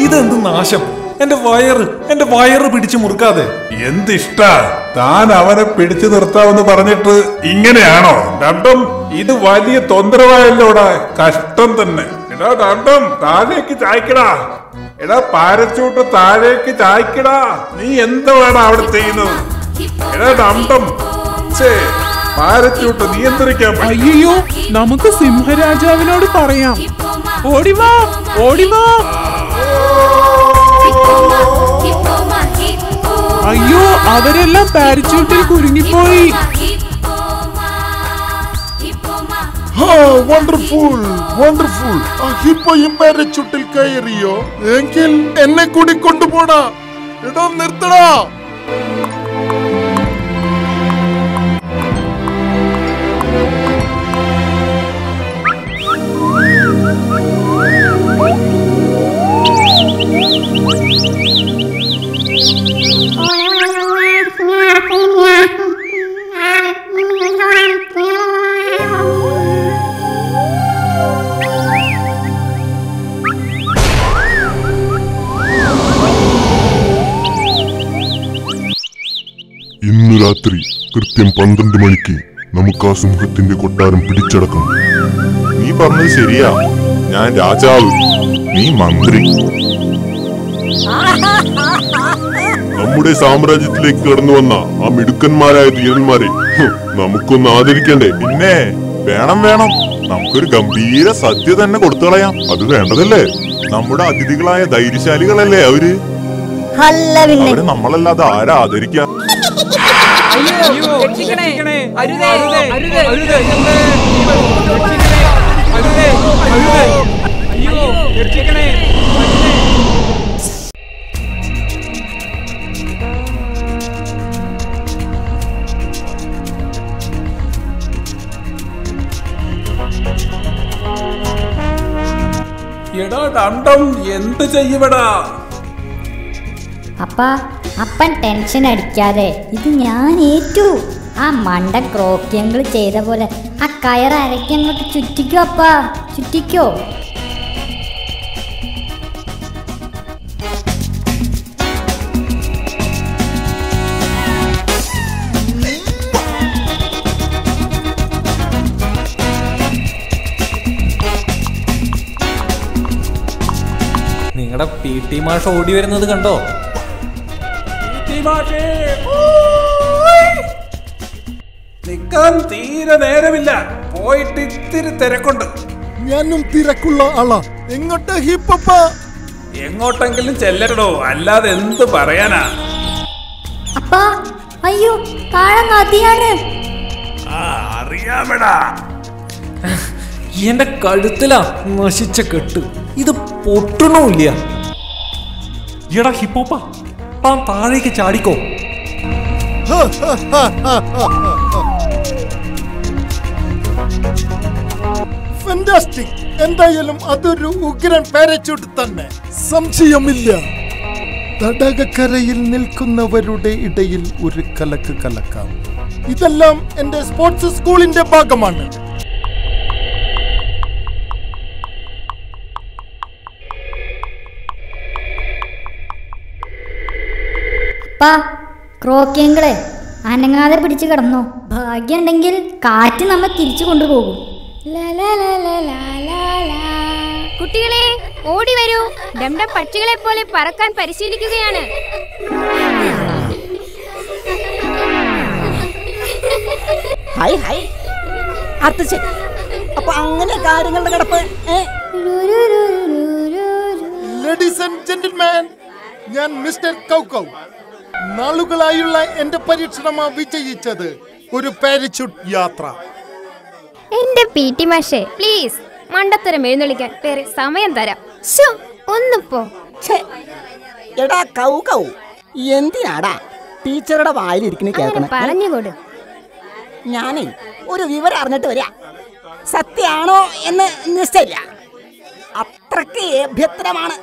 ഇതെന്ത് നാശം! എന്റെ വയറ് പിടിച്ചു മുറുക്കാതെ. എന്തിഷ്ടാ താൻ അവനെ പിടിച്ചു നിർത്താമെന്ന് പറഞ്ഞിട്ട് ഇങ്ങനെയാണോ? ഡണ്ടം, ഇത് വലിയ തൊന്തരവായല്ലോടാ. കഷ്ടം തന്നെ. എടാ ഡണ്ടം, താഴേക്ക് ചായ്ക്കടാ. എടാ പാരച്ചൂട്ട് താഴേക്ക് ചായ്ക്കടാ. നീ എന്താണ് അവിടെ ചെയ്യുന്നത്? എടാ ഡണ്ടം, പാരച്ചൂട്ട് നിയന്ത്രിക്കാൻ. അയ്യോ, നമുക്ക് സിംഹരാജാവിനോട് പറയാം. ഓടിവാ ഓടിവാ. അയ്യോ, അവരെല്ലാം പാരച്യൂട്ടിൽ കുരുങ്ങിപ്പോയി. Wonderful wonderful. ഹിപ്പോയും പാരച്യൂട്ടിൽ കയറിയോ? എങ്കിൽ എന്നെ കൂടി കൊണ്ടുപോടാ. ഇടം നിർത്തടാ. ഇന്നു രാത്രി കൃത്യം 12 മണിക്ക് നമുക്ക് ആ സിംഹത്തിന്റെ കൊട്ടാരം പിടിച്ചടക്കണം. നീ പറഞ്ഞത് ശരിയാ. ഞാൻ രാജാവ്, നീ മന്ത്രി. നമ്മുടെ സാമ്രാജ്യത്തിലേക്ക് കടന്നു വന്ന ആ മിടുക്കന്മാരായ ധീരന്മാരെ നമുക്കൊന്ന് ആദരിക്കണ്ടേ? പിന്നെ വേണം വേണം. നമുക്കൊരു ഗംഭീര സദ്യ തന്നെ കൊടുത്തു കളയാം. അത് വേണ്ടതല്ലേ? നമ്മുടെ അതിഥികളായ ധൈര്യശാലികളല്ലേ അവര്. അവര് നമ്മളല്ലാതെ ആരാ ആദരിക്കാം? എടാ ഡണ്ടം, എന്ത് ചെയ്യുവടാ? അപ്പൻ ടെൻഷൻ അടിക്കാതെ, ഇത് ഞാൻ ഏറ്റു. ആ മണ്ട ക്രോക്കിയങ്ങൾ ചെയ്ത പോലെ ആ കയറ് അരക്കങ്ങോട്ട് ചുറ്റിക്കോ അപ്പാ, ചുറ്റിക്കോ. നിങ്ങളുടെ PT മാഷ് ഓടി വരുന്നത് കണ്ടോ? നിക്കാൻ തീരെ നേരമില്ല. പോയിട്ട് ഇത്തിരി തിരക്കുണ്ട്. ഞാനും തിരക്കുള്ള ആളാ. എങ്ങോട്ടാ ഹിപ്പപ്പ? എങ്ങോട്ടെങ്കിലും ചെല്ലടോ, അല്ലാതെ എന്ത് പറയാനാ? അപ്പാ, അയ്യോ, താഴെ നദിയാണ്. അറിയാമെടാ. എന്റെ കഴുത്തിലാ നശിച്ച കെട്ട്. ഇത് പൊട്ടണമില്ല. എടാ ഹിപ്പോപ്പ, താൻ താഴേക്ക് ചാടിക്കോ. ഫാന്റാസ്റ്റിക്. എന്തായാലും അതൊരു ഉഗ്രൻ പാരച്യൂട്ട് തന്നെ, സംശയമില്ല. തടാകക്കരയിൽ നിൽക്കുന്നവരുടെ ഇടയിൽ ഒരു കലക്ക് കലക്കാം. ഇതെല്ലാം എന്റെ സ്പോർട്സ് സ്കൂളിന്റെ ഭാഗമാണ്. ക്രോക്കിയങ്ങളെ അനങ്ങാതെ പിടിച്ചു കിടന്നോ. ഭാഗ്യമുണ്ടെങ്കിൽ കാറ്റ് നമ്മെ തിരിച്ചു കൊണ്ടുപോകും. കുട്ടികളെ ഓടി വരൂ. ഡംഡം പക്ഷികളെ പോലെ പറക്കാൻ പരിശീലിക്കുകയാണ്. Hi hi. അപ്പൊ അങ്ങനെ കാര്യങ്ങളുടെ കിടപ്പ്. ലേഡീസ് ആൻഡ് ജെന്റിൽമാൻ, ഞാൻ മിസ്റ്റർ കൗകൗ. നാളുകളായുള്ള എന്റെ പരീക്ഷണമാ വിജയിച്ചത്. ഒരു പാരച്യൂട്ട് യാത്ര. എന്റെ PT മാഷേ, പ്ലീസ് മണ്ടത്തരം എഴുന്നള്ളിക്കാൻ വേറെ സമയം തരാം. ഒന്ന് പോ. എടാ കൗകൗ, എന്തിനാടാ ടീച്ചറുടെ വായിലിരിക്കുന്ന കേൾക്കണം? പറഞ്ഞുകൊടു. ഞാനേ ഒരു വിവരം അറിഞ്ഞിട്ട് വരാ. സത്യാണോ എന്ന് നിശ്ചയില്ല. അത്രക്ക് ഏഭ്യത്തരമാണ്.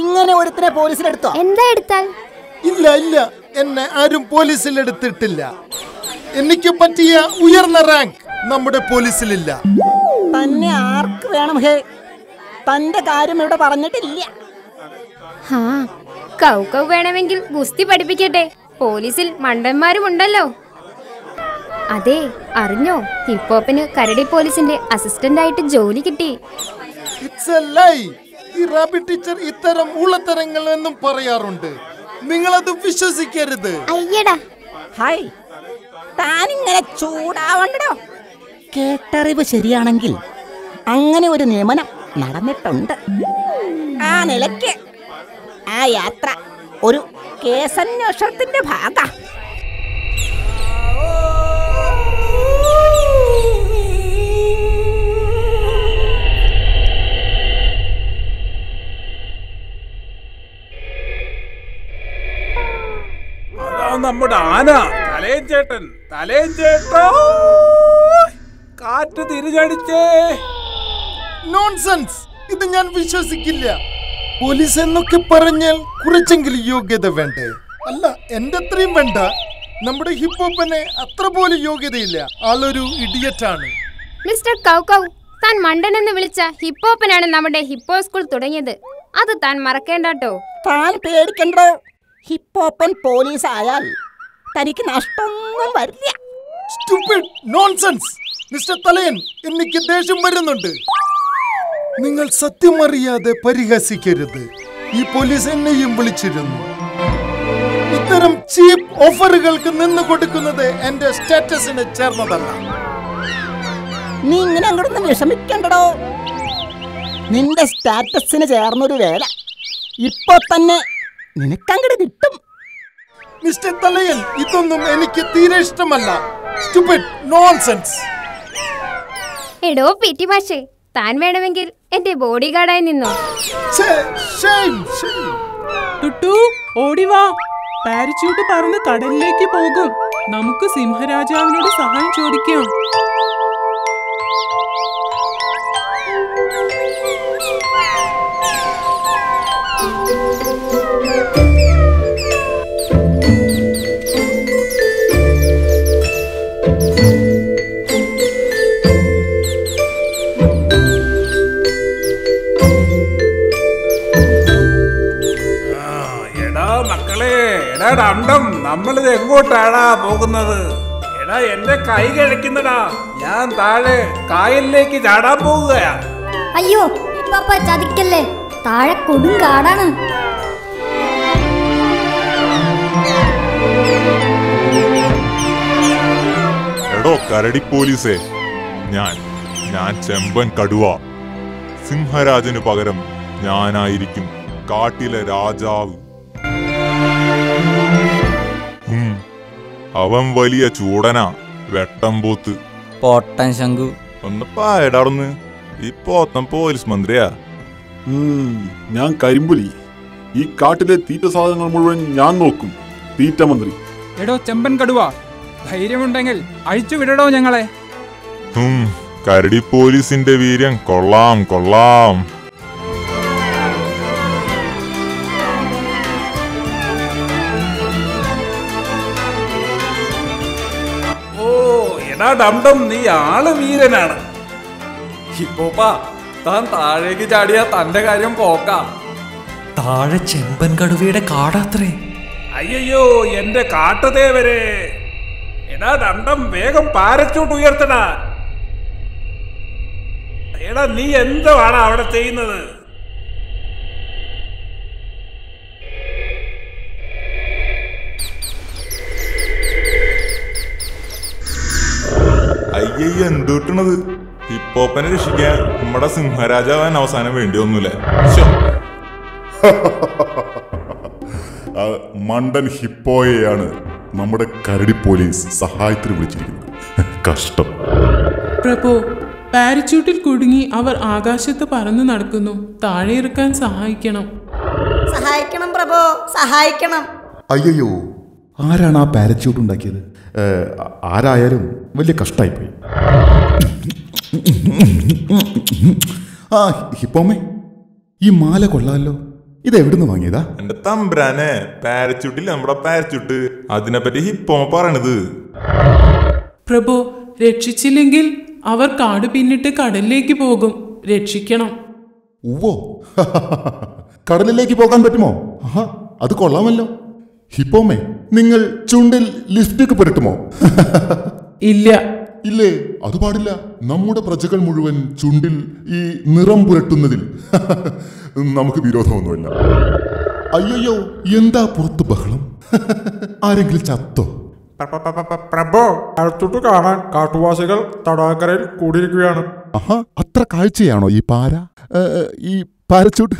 ഇങ്ങനെ ഒരുത്തിനെ പോലീസിലെടുത്തോ? എന്താ എടുത്താൽ? ഇല്ല ഇല്ല, എന്നെ ആരും പോലീസിൽ എടുത്തിട്ടില്ല. എനിക്ക് പറ്റിയ ഉയർന്ന റാങ്ക് നമ്മുടെ പോലീസിലില്ല. തന്നെ ആർക്ക് വേണം ഹേ? തന്റെ കാര്യം ഇവിടെ പറഞ്ഞിട്ടില്ല. കൗ വേണമെങ്കിൽ ഗുസ്തി പഠിപ്പിക്കട്ടെ. പോലീസിൽ മണ്ടന്മാരും ഉണ്ടല്ലോ. അതെ, അറിഞ്ഞോ, ഹിപ്പോപ്പിന് കരടി പോലീസിന്റെ അസിസ്റ്റന്റ് ആയിട്ട് ജോലി കിട്ടി. It's a lie. ഈ റാബി ടീച്ചർ ഇത്തരം ഉള്ളത്തരങ്ങൾ എന്നും പറയാറുണ്ട്. നിങ്ങളത് വിശ്വസിക്കരുത്. അയ്യടാ, ഹായ്, താനിങ്ങനെ ചൂടാവണ്ടോ. കേട്ടറിവ് ശരിയാണെങ്കിൽ അങ്ങനെ ഒരു നിയമനം നടന്നിട്ടുണ്ട്. ആ നിലയ്ക്ക് ആ യാത്ര ഒരു കേസന്വേഷണത്തിന്റെ ഭാഗ. നമ്മുടെ ആന തലയൻ ചേട്ടൻ, തലയൻ ചേട്ടോ, കാറ്റ് തിരിച്ചടിച്ചേ. നോൺസെൻസ്, ഇത് ഞാൻ വിശ്വസിക്കില്ല. പോലീസ് എന്നൊക്കെ പറഞ്ഞാൽ കുറച്ചെങ്കിലും യോഗ്യത വേണ്ടേ? അല്ല, എന്റെ അത്രയും വേണ്ട. നമ്മുടെ ഹിപ്പോപ്പനെ അത്ര പോലും യോഗ്യതയില്ല. ആളൊരു ഇഡിയറ്റാണ്. മിസ്റ്റർ കൗ, താൻ മണ്ടൻ എന്ന് വിളിച്ച ഹിപ്പോപ്പനാണ് നമ്മുടെ ഹിപ്പോ സ്കൂൾ തുടങ്ങിയത്. അത് താൻ മറക്കേണ്ടോ. താൻ പേടിക്കണ്ടോ. ഹിപ്പോപ്പൻ പോലീസ് ആയാൽ തനിക്ക് നഷ്ടമൊന്നും വരില്ല. Stupid nonsense. മിസ്റ്റർ തലയൻ, എനിക്ക് ദേഷ്യം വരുന്നുണ്ട്. നിങ്ങൾ സത്യം അറിയാതെ പരിഹസിക്കരുത്. ഈ പോലീസ് എന്നെയും വിളിച്ചിരുന്നു. ഇത്തരം ചീപ്പ് ഓഫറുകൾക്ക് നിന്ന് കൊടുക്കുന്നത് എന്റെ സ്റ്റാറ്റസിന് ചേർന്നതല്ല. നീ ഇങ്ങനെ അങ്ങോട്ടൊന്നും വിഷമിക്കണ്ടോ. നിന്റെ സ്റ്റാറ്റസിന് ചേർന്നൊരു വേല ഇപ്പൊ തന്നെ നിനക്കങ്ങട് കിട്ടും. മിസ്റ്റർ തലയൻ, ഇതൊന്നും എനിക്ക് തീരെ ഇഷ്ടമല്ല. Stupid nonsense. എടോ പിറ്റി മാഷേ, താൻ വേണമെങ്കിൽ എന്റെ ബോഡി ഗാർഡായി നിന്നോ. ടുട്ടു, ഓടിവാ. പാരച്യൂട്ട് പറന്ന് കടലിലേക്ക് പോകും. നമുക്ക് സിംഹരാജാവിനോട് സഹായം ചോദിക്കാം. ഡണ്ടം, നമ്മളിത് എങ്ങോട്ടാടാ പോകുന്നത്? എടാ, എന്റെ കൈ കഴിക്കുന്നടാ. ഞാൻ താഴെ കായലിലേക്ക് ചാടാൻ പോകുകയാ. അയ്യോ പാപ്പ, ചതിക്കല്ലേ. താഴെ കൊടും കാടാണ്. എടോ കരടി പോലീസേ, ഞാൻ ചെമ്പൻ കടുവ. സിംഹരാജന് പകരം ഞാനായിരിക്കും കാട്ടിലെ രാജാവ്. അവൻ വലിയ ചൂടനാ, വെട്ടംപോത്ത്. പോട്ടൻ ശങ്കു ഒന്ന് പായടാർന്ന്. ഈ പോത്തൻ പോലീസ് മന്ത്രിയാ. ഞാൻ കരിമ്പുലി. ഈ കാട്ടിലെ തീറ്റ സാധനങ്ങൾ മുഴുവൻ ഞാൻ നോക്കും. തീറ്റ മന്ത്രി. എടോ ചെമ്പൻ കടുവ, ധൈര്യമുണ്ടെങ്കിൽ അഴിച്ചു വിടടോ ഞങ്ങളെ. കരടി പോലീസിന്റെ വീര്യം കൊള്ളാം കൊള്ളാം. ഡംഡം, നീ ആള് വീരനാണ്. ഹിപ്പോപ്പാ, താൻ താഴേക്ക് ചാടിയാ തന്റെ കാര്യം പോക്കാം. താഴെ ചെമ്പൻ കടുവയുടെ കാടാത്രേ. അയ്യോ, എന്റെ കാട്ടുതേവരെ. എടാ ഡംഡം, വേഗം പാരച്ചൂട്ട് ഉയർത്തടാ. എടാ, നീ എന്താണ് അവിടെ ചെയ്യുന്നത്? അയ്യയ്യ, എന്തുട്ടണത്? ഹിപ്പോപ്പനെ രക്ഷിക്കാൻ നമ്മുടെ സിംഹരാജാവാൻ അവസാനം വേണ്ടി ഒന്നുമില്ല. മണ്ടൻ ഹിപ്പോയെയാണ് നമ്മുടെ കരടി പോലീസ് സഹായത്തിന് വിളിച്ചിരിക്കുന്നത്. കഷ്ടം. പ്രഭു, പാരച്യൂട്ടിൽ കുടുങ്ങി അവർ ആകാശത്ത് പറന്നു നടക്കുന്നു. താഴെ ഇറക്കാൻ സഹായിക്കണം. സഹായിക്കണം പ്രഭു, സഹായിക്കണം. അയ്യോ, ആരാണ് ആ പാരച്യൂട്ട് ഉണ്ടാക്കിയത്? ആരായാലും വലിയ കഷ്ടമായിപ്പോയി. ആ ഹിപ്പോമേ, ഈ മാല കൊള്ളാമല്ലോ. ഇത് എവിടുന്ന് വാങ്ങിയതാ? എന്റെ തമ്പ്രാനെ, പാരച്യൂട്ടിൽ നമ്മുടെ പാരച്യൂട്ട്. അതിനെപ്പറ്റി ഹിപ്പോമ പറയണത്. പ്രഭു, രക്ഷിച്ചില്ലെങ്കിൽ അവർ കാട് പിന്നിട്ട് കടലിലേക്ക് പോകും. രക്ഷിക്കണം. ഉവ്വോ കടലിലേക്ക് പോകാൻ പറ്റുമോ? ആഹാ, അത് കൊള്ളാമല്ലോ. ഹിപ്പോമേ, നിങ്ങൾ ചുണ്ടിൽ ലിപ്സ്റ്റിക് പുരട്ടുമോ? ഇല്ല. ഇല്ലേ? അത് പാടില്ല. നമ്മുടെ പ്രജകൾ മുഴുവൻ ചുണ്ടിൽ ഈ നിറം പുരട്ടുന്നതിൽ നമുക്ക് വിരോധമൊന്നുമില്ല. അയ്യോ, എന്താ പുറത്ത് ബഹളം? ആരെങ്കിലും ചത്തോ? പ്രഭോ, അടുത്തോട്ട് കാണാൻ കാട്ടുവാസികൾ തടാകരയിൽ കൂടിയിരിക്കുകയാണ്. ആഹാ, അത്ര കാഴ്ചയാണോ ഈ പാര, ഈ പാരച്ചൂട്ട്?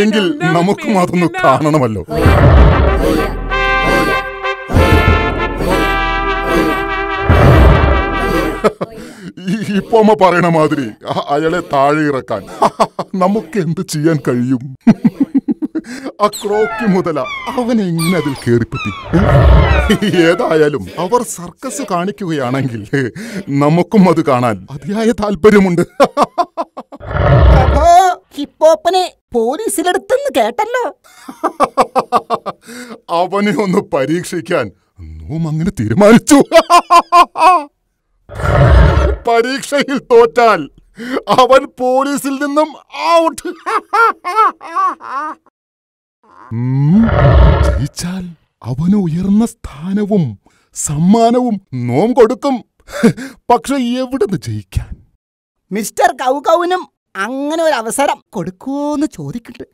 എങ്കിൽ നമുക്കും അതൊന്ന് കാണണമല്ലോ. ഇപ്പൊ അമ്മ പറയണ മാതിരി അയാളെ താഴെ ഇറക്കാൻ നമുക്ക് എന്ത് ചെയ്യാൻ കഴിയും? ആ ക്രോക്കി മുതല അവനെ എങ്ങനെ അതിൽ കേറിപ്പറ്റി? ഏതായാലും അവർ സർക്കസ് കാണിക്കുകയാണെങ്കിൽ നമുക്കും അത് കാണാൻ അതിയായ താല്പര്യമുണ്ട്. ഹിപ്പോപ്പനെ പോലീസിലെടുത്തെന്ന് കേട്ടല്ലോ. അവനെ ഒന്ന് പരീക്ഷിക്കാൻ നോം അങ്ങനെ തീരുമാനിച്ചു. പരീക്ഷയിൽ തോറ്റാൽ അവൻ പോലീസിൽ നിന്നും ഔട്ട്. ജയിച്ചാൽ അവന് ഉയർന്ന സ്ഥാനവും സമ്മാനവും നോം കൊടുക്കും. പക്ഷെ എവിടുന്ന് ജയിക്കാൻ? മിസ്റ്റർ കൗകൗവിനും അങ്ങനെ ഒരു അവസരം കൊടുക്കുമോന്ന് ചോദിക്കട്ടെ.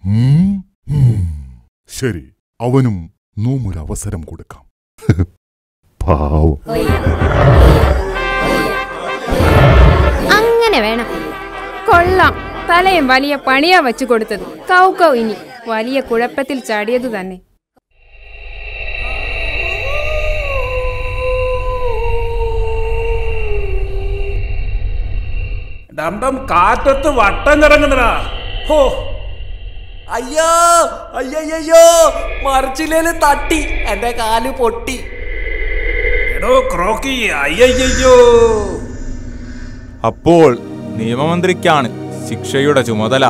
ശരി, അവനും നോം ഒരു അവസരം കൊടുക്കാം. പാവം. അങ്ങനെ വേണം. കൊള്ളാം. തലയും വലിയ പണിയാ വെച്ചു കൊടുത്തത്. കൗകൗ ഇനി വലിയ കുഴപ്പത്തിൽ ചാടിയതു തന്നെ. ഡംഡം കാറ്റത്ത് വട്ടം കറങ്ങണടാ. ഹോ, അയ്യോ അയ്യോ, മറിച്ചില്ലേല് തട്ടി എന്റെ കാല് പൊട്ടി. എടോ ക്രോക്കി, അയ്യോ. അപ്പോൾ നിയമമന്ത്രിക്കാണ് ശിക്ഷയുടെ ചുമതല.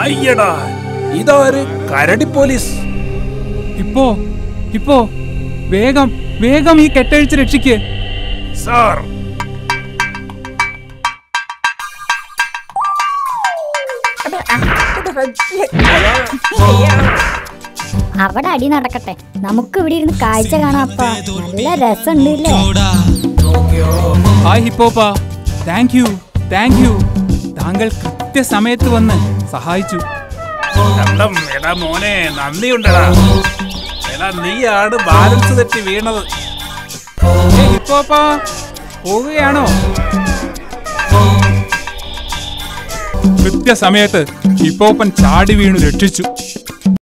അയ്യടാ, ഇതാര്? കരടി പോലീസ്. ഇപ്പോ വേഗം വേഗം ഈ കെട്ടഴിച്ച് രക്ഷിക്ക് സാർ. അവിടെ അടി നടക്കട്ടെ, നമുക്ക് ഇവിടെ ഇരുന്ന് കാഴ്ച കാണാപ്പാ. നല്ല രസമുണ്ടല്ലേ? ഹായ് ഹിപ്പോപ്പ, താങ്ക് യു. താങ്കൾ കൃത്യസമയത്ത് വന്ന് സഹായിച്ചു. എടാ മോനെ, നന്ദിയുണ്ടടാ. എടാ, നീയാണ് ബാലൻസ് തെറ്റി വീണത്. ഹിപ്പോപ്പ പോവുകയാണോ? കൃത്യസമയത്ത് ഹിപ്പോപ്പൻ ചാടി വീണു രക്ഷിച്ചു.